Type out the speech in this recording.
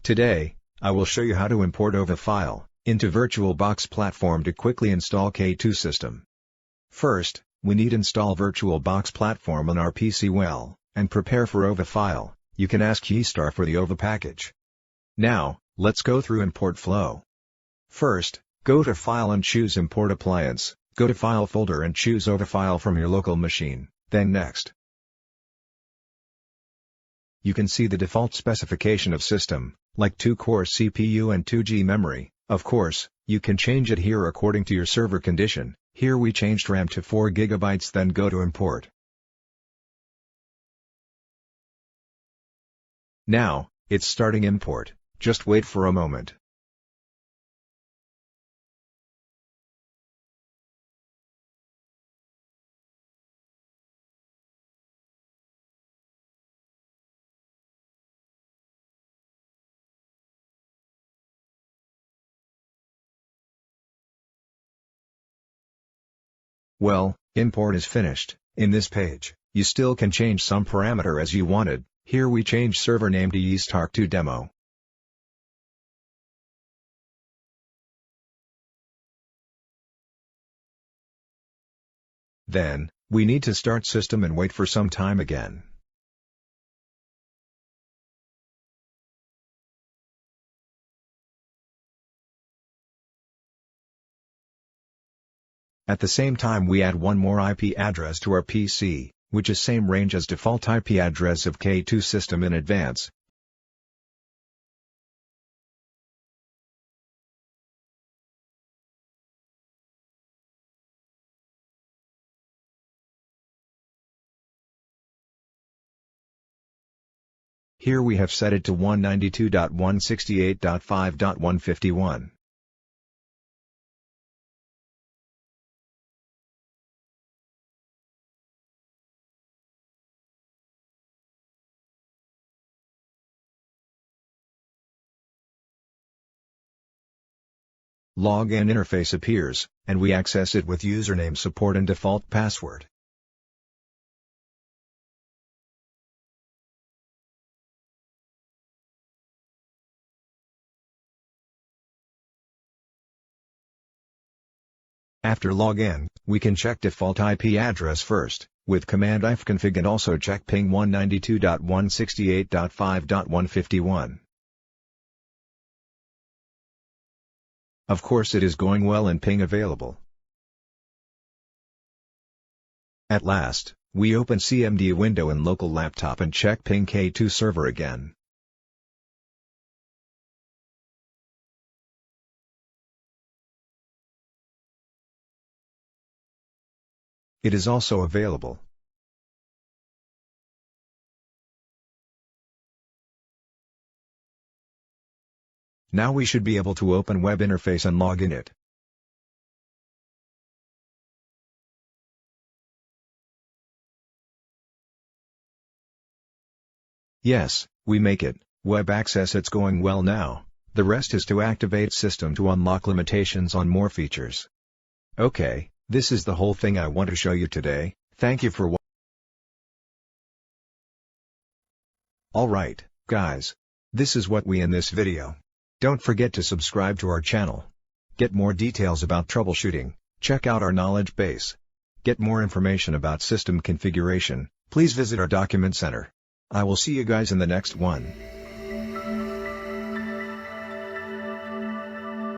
Today, I will show you how to import OVA File into VirtualBox platform to quickly install K2 system. First, we need install VirtualBox platform on our PC and prepare for OVA File. You can ask Keystar for the OVA package. Now, let's go through import flow. First, go to File and choose Import Appliance, go to File folder and choose OVA File from your local machine, then Next. You can see the default specification of system, like 2-core CPU and 2G memory. Of course, you can change it here according to your server condition. Here we changed RAM to 4 GB, then go to Import. Now, it's starting import, just wait for a moment. Well, import is finished. In this page, you still can change some parameter as you wanted. Here we change server name to Yeastark2 Demo. Then, we need to start system and wait for some time again. At the same time we add one more IP address to our PC, which is same range as default IP address of K2 system in advance. Here we have set it to 192.168.5.151. Login interface appears, and we access it with username support and default password. After login, we can check default IP address first, with command ifconfig and also check ping 192.168.5.151. Of course it is going well and ping available. At last, we open CMD window in local laptop and check ping K2 server again. It is also available. Now we should be able to open web interface and log in it. Yes, we make it, web access it's going well now. The rest is to activate system to unlock limitations on more features. Okay, this is the whole thing I want to show you today. Thank you for watching. Alright, guys. This is what we in this video. Don't forget to subscribe to our channel. Get more details about troubleshooting, check out our knowledge base. Get more information about system configuration, please visit our document center. I will see you guys in the next one.